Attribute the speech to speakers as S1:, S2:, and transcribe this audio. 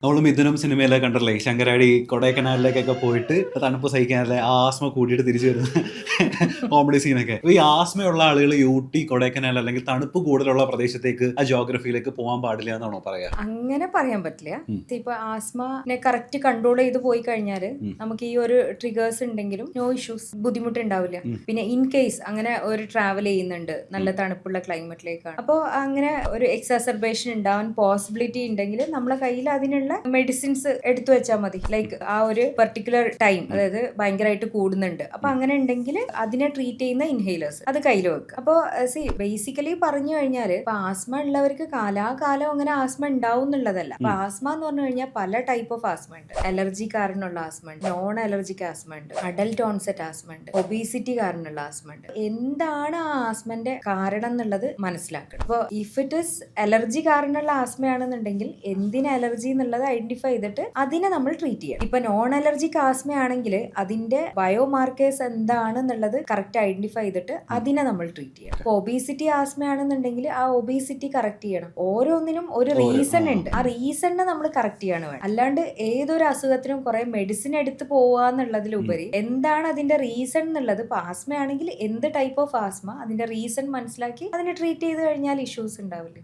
S1: നമ്മൾ മിഥുനം സിനിമയിലെ കണ്ടല്ലേ ശങ്കരാടി കൊടൈക്കനാലിലേക്കൊക്കെ പോയിട്ട് തണുപ്പ് സഹിക്കാനല്ലേ ആ ആസ്മ കൂടിയിട്ട് തിരിച്ചു വരുന്ന കോമഡി സീനൊക്കെ. ഈ ആസ്മയുള്ള ആളുകൾ ഊട്ടി, കൊടൈക്കനാൽ അല്ലെങ്കിൽ തണുപ്പ് കൂടുതലുള്ള പ്രദേശത്തേക്ക് ആ ജോഗ്രഫിയിലേക്ക് പോകാൻ പാടില്ല എന്നാണോ പറയാ?
S2: അങ്ങനെ പറയാൻ പറ്റില്ല. ഇപ്പൊ ആസ്മനെ കറക്റ്റ് കൺട്രോൾ ചെയ്ത് പോയി കഴിഞ്ഞാൽ നമുക്ക് ഈ ഒരു ട്രിഗേഴ്സ് ഉണ്ടെങ്കിലും നോ ഇഷ്യൂസ്, ബുദ്ധിമുട്ടുണ്ടാവില്ല. പിന്നെ ഇൻ കേസ് അങ്ങനെ ഒരു ട്രാവൽ ചെയ്യുന്നുണ്ട് നല്ല തണുപ്പുള്ള ക്ലൈമറ്റിലേക്കാണ്, അപ്പോൾ അങ്ങനെ ഒരു എക്സാസർബേഷൻ ഉണ്ടാവാൻ പോസിബിലിറ്റി ഉണ്ടെങ്കിൽ നമ്മളെ കയ്യിൽ അതിനുള്ള മെഡിസിൻസ് എടുത്തു വെച്ചാൽ മതി. ലൈക്ക് ആ ഒരു പെർട്ടിക്കുലർ ടൈം, അതായത് ഭയങ്കരമായിട്ട് കൂടുന്നുണ്ട്, അപ്പൊ അങ്ങനെ ഉണ്ടെങ്കിൽ അതിനെ ട്രീറ്റ് ചെയ്യുന്ന ഇൻഹേലേഴ്സ് അത് കയ്യിൽ വെക്കുക. അപ്പോൾ ബേസിക്കലി പറഞ്ഞു കഴിഞ്ഞാൽ ഇപ്പൊ ആസ്മ ഉള്ളവർക്ക് കാലാകാലം അങ്ങനെ ആസ്മ ഉണ്ടാവും എന്നുള്ളതല്ല. അപ്പൊ ആസ്മ എന്ന് പറഞ്ഞു കഴിഞ്ഞാൽ പല ടൈപ്പ് ഓഫ് ആസ്മ ഉണ്ട്. അലർജി കാരണമുള്ള ആസ്മ ഉണ്ട്, നോൺ അലർജിക് ആസ്മ ഉണ്ട്, അഡൽട്ട് ഓൺസെറ്റ് ആസ്മ ഉണ്ട്, ഒബീസിറ്റി കാരണമുള്ള ആസ്മ ഉണ്ട്. എന്താണ് ആ ആസ്മന്റെ കാരണം എന്നുള്ളത് മനസ്സിലാക്കണം. അപ്പോൾ ഇഫ് ഇറ്റ് ഇസ് അലർജി കാരണമുള്ള ആസ്മയാണെന്നുണ്ടെങ്കിൽ എന്തിന് അലർജി എന്നുള്ളത് ഐഡന്റിഫൈ ചെയ്തിട്ട് അതിനെ നമ്മൾ ട്രീറ്റ് ചെയ്യണം. ഇപ്പൊ നോൺ അലർജിക് ആസ്മയാണെങ്കിൽ അതിന്റെ ബയോമാർക്കേഴ്സ് എന്താണെന്നുള്ളത് കറക്റ്റ് ഐഡന്റിഫൈ ചെയ്തിട്ട് അതിനെ നമ്മൾ ട്രീറ്റ് ചെയ്യണം. ഇപ്പൊ ഒബീസിറ്റി ആസ്മയാണെന്നുണ്ടെങ്കിൽ ആ ഒബീസിറ്റി കറക്റ്റ് ചെയ്യണം. ഓരോന്നിനും ഒരു റീസൺ ഉണ്ട്, ആ റീസണിനെ നമ്മൾ കറക്റ്റ് ചെയ്യാണ് വേണം. അല്ലാണ്ട് ഏതൊരു അസുഖത്തിനും കുറെ മെഡിസിൻ എടുത്ത് പോവാന്നുള്ളതിലുപരി എന്താണ് അതിന്റെ റീസൺ എന്നുള്ളത്, ഇപ്പൊ ആസ്മയാണെങ്കിൽ എന്ത് ടൈപ്പ് ഓഫ് ആസ്മ, അതിന്റെ റീസൺ മനസ്സിലാക്കി അതിനെ ട്രീറ്റ് ചെയ്ത് കഴിഞ്ഞാൽ ഇഷ്യൂസ് ഉണ്ടാവില്ല.